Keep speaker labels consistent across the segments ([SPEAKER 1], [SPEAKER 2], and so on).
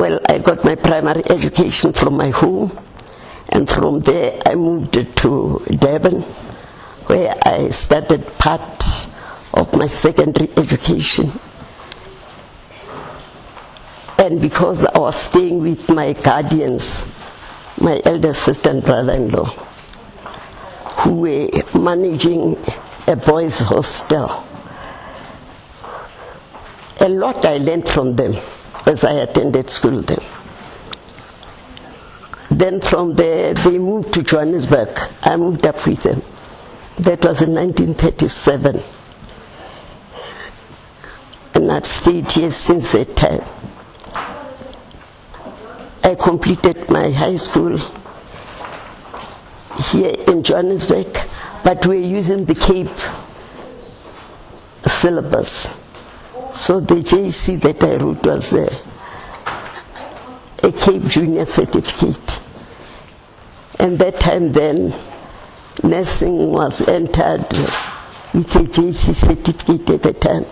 [SPEAKER 1] Well, I got my primary education from my home, and from there I moved to Durban, where I started part of my secondary education. And because I was staying with my guardians, my elder sister and brother-in-law, who were managing a boys' hostel, a lot I learned from them as I attended school then. Then from there, they moved to Johannesburg. I moved up with them. That was in 1937. And I've stayed here since that time. I completed my high school here in Johannesburg, but we're using the Cape syllabus. So the JC that I wrote was a Cape Junior certificate. And that time then, nursing was entered with a JC certificate at the time.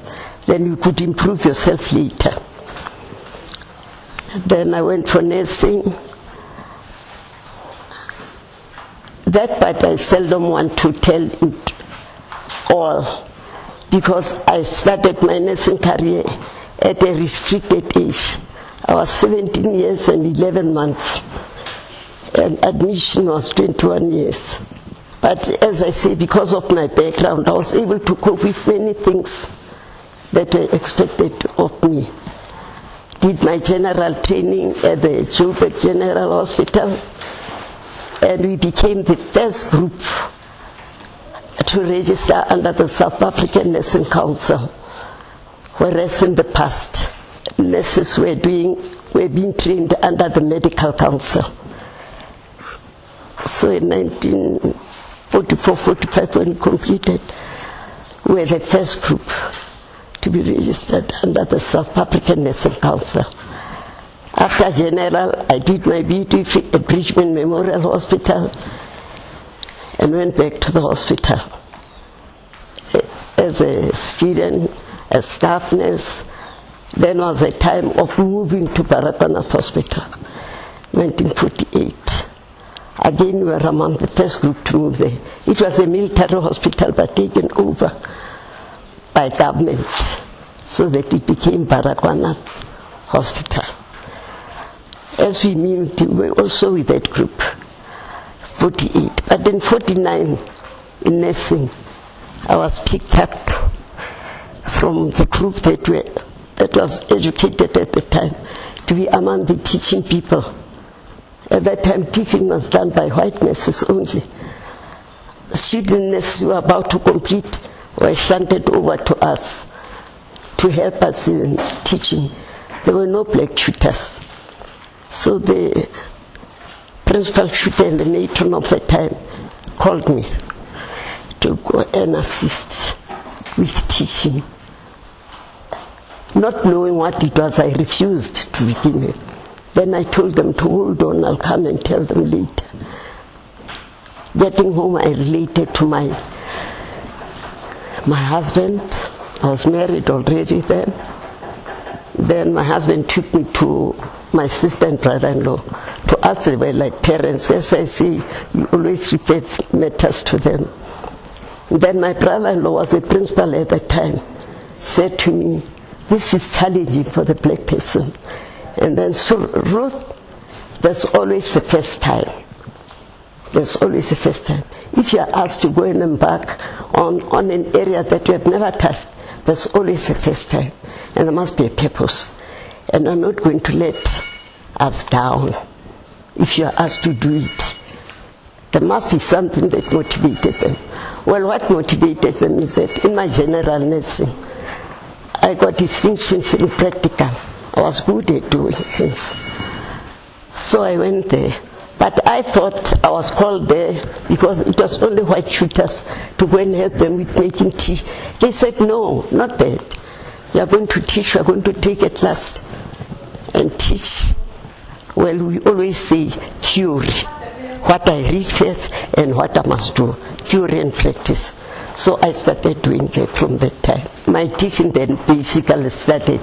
[SPEAKER 1] Then you could improve yourself later. Then I went for nursing. That part I seldom want to tell it all, because I started my nursing career at a restricted age. I was 17 years and 11 months, and admission was 21 years. But as I say, because of my background, I was able to cope with many things that were expected of me. Did my general training at the Joburg General Hospital, and we became the first group to register under the South African Nursing Council, whereas in the past, nurses were being trained under the Medical Council. So in 1944-45, when we completed, we were the first group to be registered under the South African Nursing Council. After General, I did my beauty at Bridgman Memorial Hospital and went back to the hospital as a student, as staff nurse. Then was a time of moving to Baragwanath Hospital, 1948. Again, we were among the first group to move there. It was a military hospital, but taken over by government, so that it became Baragwanath Hospital. As we moved, we were also with that group, 48. But in 49, in nursing, I was picked up from the group that was educated at the time to be among the teaching people. At that time, teaching was done by white nurses only. Student nurses who were about to complete were shunted over to us to help us in teaching. There were no black tutors. So the principal tutor and the matron of the time called me to go and assist with teaching. Not knowing what it was, I refused to begin with. Then I told them to hold on, I'll come and tell them later. Getting home, I related to my husband. I was married already then. Then my husband took me to my sister and brother-in-law. To us, they were like parents. As I say, we always repeat matters to them. Then my brother-in-law was a principal at the time, said to me, this is challenging for the black person. And then, so Ruth, there's always the first time. There's always the first time. If you are asked to go and embark on an area that you have never touched, there's always the first time. And there must be a purpose. And I'm not going to let us down if you are asked to do it. There must be something that motivated them. Well, what motivated them is that in my general nursing, I got distinctions in practical. I was good at doing things. So I went there. But I thought I was called there because it was only white tutors to go and help them with making tea. They said, no, not that. You are going to teach, you are going to take a class and teach. Well, we always say theory. What I read first and what I must do. Theory and practice. So I started doing that from that time. My teaching then basically started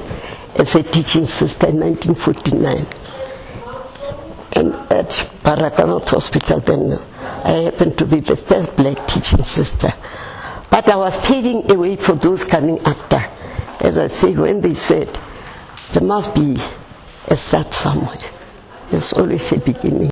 [SPEAKER 1] as a teaching sister in 1949. And at Parakanot Hospital then, I happened to be the first black teaching sister. But I was paving a way for those coming after. As I say, when they said, there must be a start somewhere. There's always a beginning.